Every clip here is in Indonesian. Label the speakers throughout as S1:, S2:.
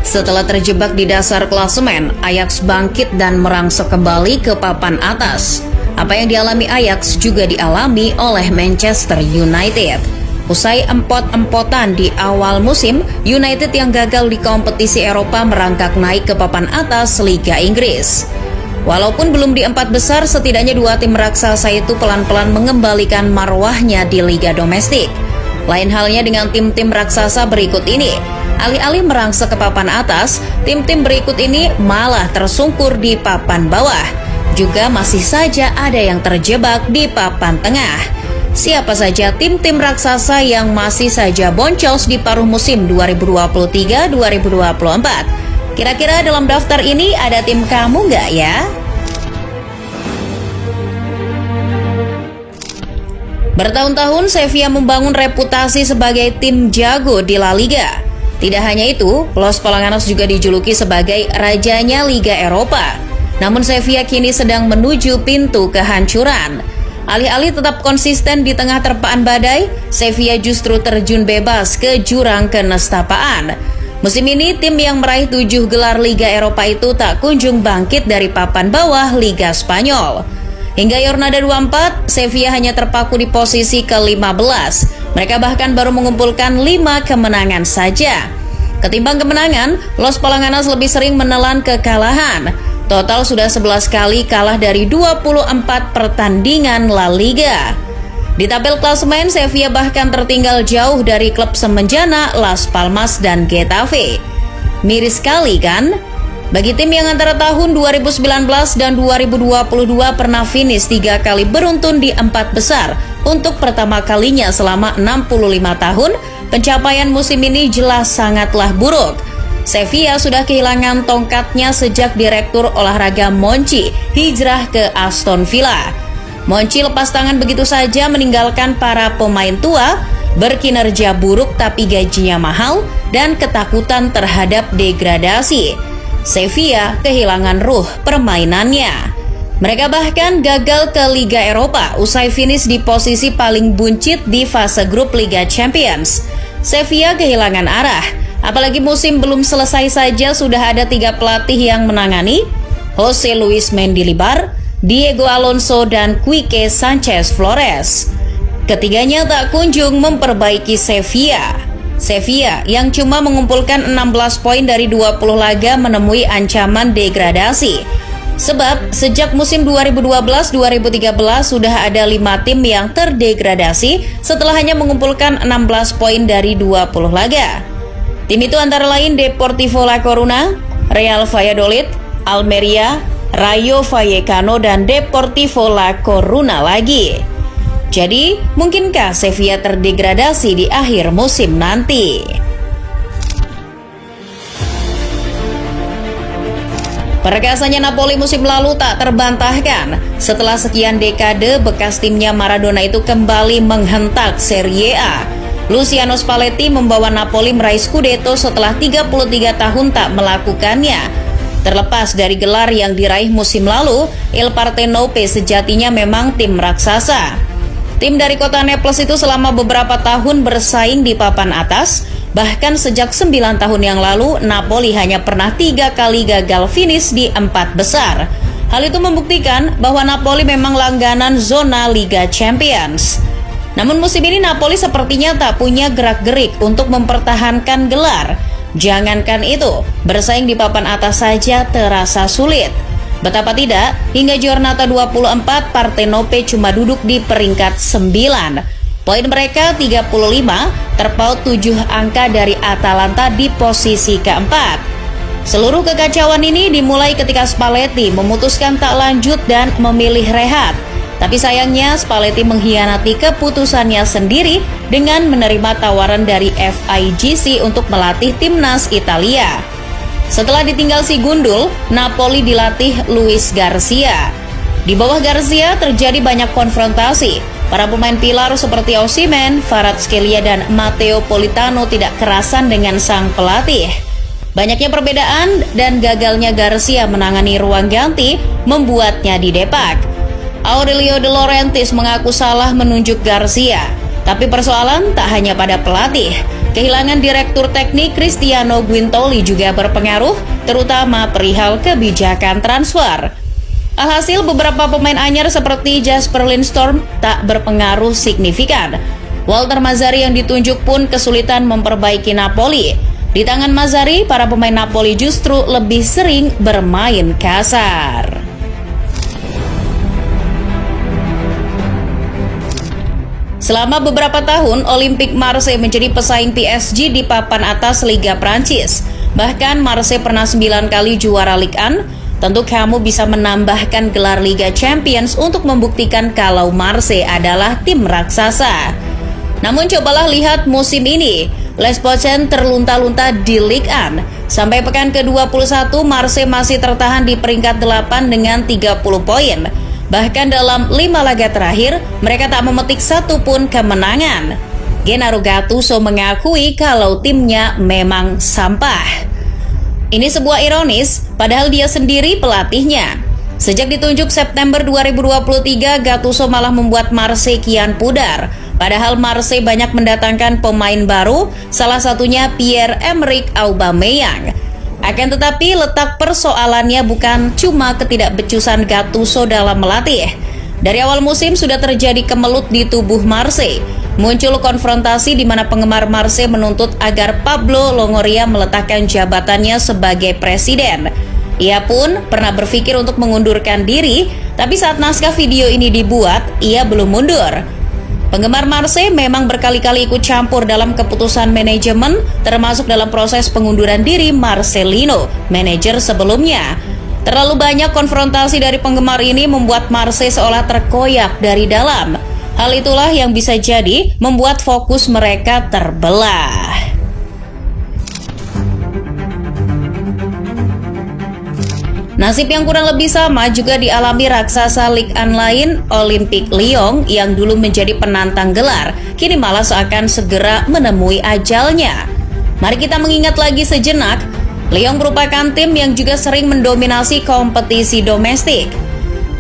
S1: Setelah terjebak di dasar klasemen, Ajax bangkit dan merangsek kembali ke papan atas. Apa yang dialami Ajax juga dialami oleh Manchester United. Usai empot-empotan di awal musim, United yang gagal di kompetisi Eropa merangkak naik ke papan atas Liga Inggris. Walaupun belum di 4 besar, setidaknya 2 tim raksasa itu pelan-pelan mengembalikan marwahnya di Liga Domestik. Lain halnya dengan tim-tim raksasa berikut ini. Alih-alih merangsek ke papan atas, tim-tim berikut ini malah tersungkur di papan bawah. Juga masih saja ada yang terjebak di papan tengah. Siapa saja tim-tim raksasa yang masih saja boncos di paruh musim 2023-2024? Kira-kira dalam daftar ini ada tim kamu nggak ya? Bertahun-tahun Sevilla membangun reputasi sebagai tim jago di La Liga. Tidak hanya itu, Los Palanganaos juga dijuluki sebagai rajanya Liga Eropa. Namun Sevilla kini sedang menuju pintu kehancuran. Alih-alih tetap konsisten di tengah terpaan badai, Sevilla justru terjun bebas ke jurang kenestapaan. Musim ini, tim yang meraih 7 gelar Liga Eropa itu tak kunjung bangkit dari papan bawah Liga Spanyol. Hingga Jornada 24, Sevilla hanya terpaku di posisi ke-15. Mereka bahkan baru mengumpulkan 5 kemenangan saja. Ketimbang kemenangan, Los Palanganaos lebih sering menelan kekalahan. Total sudah 11 kali kalah dari 24 pertandingan La Liga. Di tabel klasemen, Sevilla bahkan tertinggal jauh dari klub semenjana Las Palmas dan Getafe. Miris sekali kan? Bagi tim yang antara tahun 2019 dan 2022 pernah finish 3 kali beruntun di 4 besar untuk pertama kalinya selama 65 tahun, pencapaian musim ini jelas sangatlah buruk. Sevilla sudah kehilangan tongkatnya sejak Direktur Olahraga Monchi hijrah ke Aston Villa. Monchi lepas tangan begitu saja meninggalkan para pemain tua, berkinerja buruk tapi gajinya mahal, dan ketakutan terhadap degradasi. Sevilla kehilangan ruh permainannya. Mereka bahkan gagal ke Liga Eropa usai finish di posisi paling buncit di fase grup Liga Champions. Sevilla kehilangan arah, apalagi musim belum selesai saja sudah ada 3 pelatih yang menangani: Jose Luis Mendilibar, Diego Alonso, dan Quique Sanchez Flores. Ketiganya tak kunjung memperbaiki Sevilla. Sevilla yang cuma mengumpulkan 16 poin dari 20 laga menemui ancaman degradasi. Sebab sejak musim 2012-2013 sudah ada 5 tim yang terdegradasi setelah hanya mengumpulkan 16 poin dari 20 laga. Tim itu antara lain Deportivo La Coruna, Real Valladolid, Almeria, Rayo Vallecano, dan Deportivo La Coruna lagi. Jadi, mungkinkah Sevilla terdegradasi di akhir musim nanti? Perkasanya Napoli musim lalu tak terbantahkan. Setelah sekian dekade, bekas timnya Maradona itu kembali menghentak Serie A. Luciano Spalletti membawa Napoli meraih Scudetto setelah 33 tahun tak melakukannya. Terlepas dari gelar yang diraih musim lalu, Il Partenope sejatinya memang tim raksasa. Tim dari kota Naples itu selama beberapa tahun bersaing di papan atas. Bahkan sejak 9 tahun yang lalu, Napoli hanya pernah 3 kali gagal finish di 4 besar. Hal itu membuktikan bahwa Napoli memang langganan zona Liga Champions. Namun musim ini Napoli sepertinya tak punya gerak-gerik untuk mempertahankan gelar. Jangankan itu, bersaing di papan atas saja terasa sulit. Betapa tidak, hingga Jornada 24 Partenope cuma duduk di peringkat 9. Poin mereka 35, terpaut 7 angka dari Atalanta di posisi keempat. Seluruh kekacauan ini dimulai ketika Spalletti memutuskan tak lanjut dan memilih rehat. Tapi sayangnya Spalletti mengkhianati keputusannya sendiri dengan menerima tawaran dari FIGC untuk melatih timnas Italia. Setelah ditinggal si gundul, Napoli dilatih Luis Garcia. Di bawah Garcia terjadi banyak konfrontasi. Para pemain pilar seperti Osimhen, Kvaratskhelia, dan Matteo Politano tidak kerasan dengan sang pelatih. Banyaknya perbedaan dan gagalnya Garcia menangani ruang ganti membuatnya didepak. Aurelio De Laurentiis mengaku salah menunjuk Garcia. Tapi persoalan tak hanya pada pelatih. Kehilangan direktur teknik Cristiano Guintoli juga berpengaruh, terutama perihal kebijakan transfer. Alhasil beberapa pemain anyar seperti Jasper Lindstrom tak berpengaruh signifikan. Walter Mazzarri yang ditunjuk pun kesulitan memperbaiki Napoli. Di tangan Mazzarri, para pemain Napoli justru lebih sering bermain kasar. Selama beberapa tahun, Olympique Marseille menjadi pesaing PSG di papan atas Liga Prancis. Bahkan Marseille pernah 9 kali juara Ligue 1. Tentu kamu bisa menambahkan gelar Liga Champions untuk membuktikan kalau Marseille adalah tim raksasa. Namun cobalah lihat musim ini, Les Pochen terlunta-lunta di Ligue 1. Sampai pekan ke-21, Marseille masih tertahan di peringkat 8 dengan 30 poin. Bahkan dalam 5 laga terakhir, mereka tak memetik satu pun kemenangan. Gennaro Gattuso mengakui kalau timnya memang sampah. Ini sebuah ironis, padahal dia sendiri pelatihnya. Sejak ditunjuk September 2023, Gattuso malah membuat Marseille kian pudar. Padahal Marseille banyak mendatangkan pemain baru, salah satunya Pierre-Emerick Aubameyang. Akan tetapi letak persoalannya bukan cuma ketidakbecusan Gattuso dalam melatih. Dari awal musim sudah terjadi kemelut di tubuh Marseille. Muncul konfrontasi di mana penggemar Marseille menuntut agar Pablo Longoria meletakkan jabatannya sebagai presiden. Ia pun pernah berpikir untuk mengundurkan diri, tapi saat naskah video ini dibuat, ia belum mundur. Penggemar Marseille memang berkali-kali ikut campur dalam keputusan manajemen, termasuk dalam proses pengunduran diri Marcelino, manajer sebelumnya. Terlalu banyak konfrontasi dari penggemar ini membuat Marseille seolah terkoyak dari dalam. Hal itulah yang bisa jadi membuat fokus mereka terbelah. Nasib yang kurang lebih sama juga dialami raksasa Ligue 1 lain, Olympique Lyon, yang dulu menjadi penantang gelar, kini malah seakan segera menemui ajalnya. Mari kita mengingat lagi sejenak, Lyon merupakan tim yang juga sering mendominasi kompetisi domestik.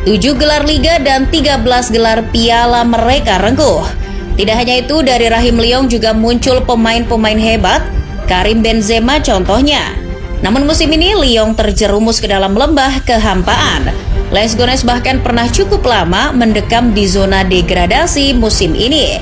S1: 7 gelar Liga dan 13 gelar piala mereka rengkuh. Tidak hanya itu, dari rahim Lyon juga muncul pemain-pemain hebat, Karim Benzema contohnya. Namun musim ini Lyon terjerumus ke dalam lembah kehampaan. Les Gones bahkan pernah cukup lama mendekam di zona degradasi musim ini.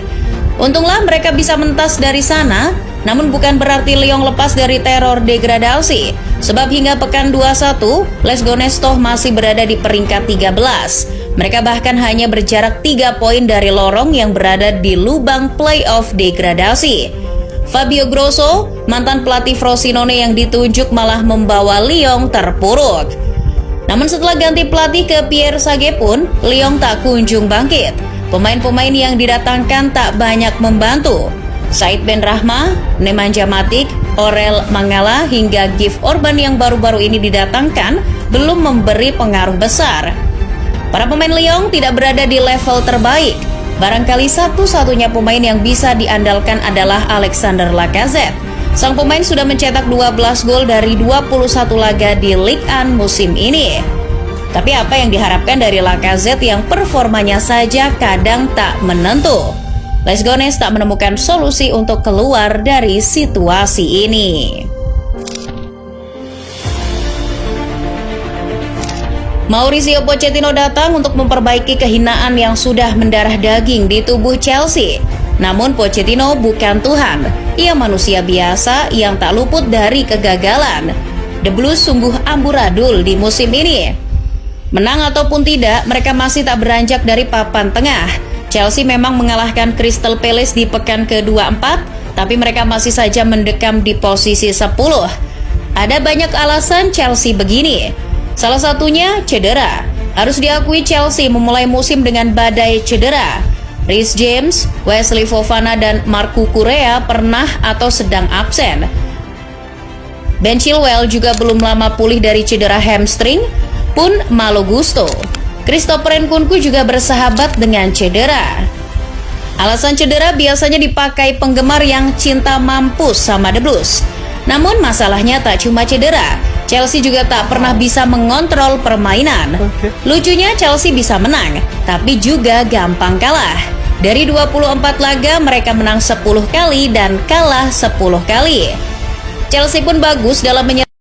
S1: Untunglah mereka bisa mentas dari sana, namun bukan berarti Lyon lepas dari teror degradasi. Sebab hingga pekan 21, Les Gones toh masih berada di peringkat 13. Mereka bahkan hanya berjarak 3 poin dari lorong yang berada di lubang playoff degradasi. Fabio Grosso, mantan pelatih Frosinone yang ditunjuk malah membawa Lyon terpuruk. Namun setelah ganti pelatih ke Pierre Sage pun, Lyon tak kunjung bangkit. Pemain-pemain yang didatangkan tak banyak membantu. Said Benrahma, Nemanja Matic, Aurel Mangala hingga Gif Orban yang baru-baru ini didatangkan belum memberi pengaruh besar. Para pemain Lyon tidak berada di level terbaik. Barangkali satu-satunya pemain yang bisa diandalkan adalah Alexander Lacazette. Sang pemain sudah mencetak 12 gol dari 21 laga di Ligue 1 musim ini. Tapi apa yang diharapkan dari Lacazette yang performanya saja kadang tak menentu? Les Gones tak menemukan solusi untuk keluar dari situasi ini. Mauricio Pochettino datang untuk memperbaiki kehinaan yang sudah mendarah daging di tubuh Chelsea. Namun Pochettino bukan Tuhan, ia manusia biasa yang tak luput dari kegagalan. The Blues sungguh amburadul di musim ini. Menang ataupun tidak, mereka masih tak beranjak dari papan tengah. Chelsea memang mengalahkan Crystal Palace di pekan ke-24, tapi mereka masih saja mendekam di posisi 10. Ada banyak alasan Chelsea begini. Salah satunya cedera. Harus diakui Chelsea memulai musim dengan badai cedera. Reece James, Wesley Fofana, dan Marco Correa pernah atau sedang absen. Ben Chilwell juga belum lama pulih dari cedera hamstring, pun Malo Gusto. Christopher Nkunku juga bersahabat dengan cedera. Alasan cedera biasanya dipakai penggemar yang cinta mampus sama The Blues. Namun masalahnya tak cuma cedera, Chelsea juga tak pernah bisa mengontrol permainan. Lucunya Chelsea bisa menang, tapi juga gampang kalah. Dari 24 laga, mereka menang 10 kali dan kalah 10 kali. Chelsea pun bagus dalam menyerang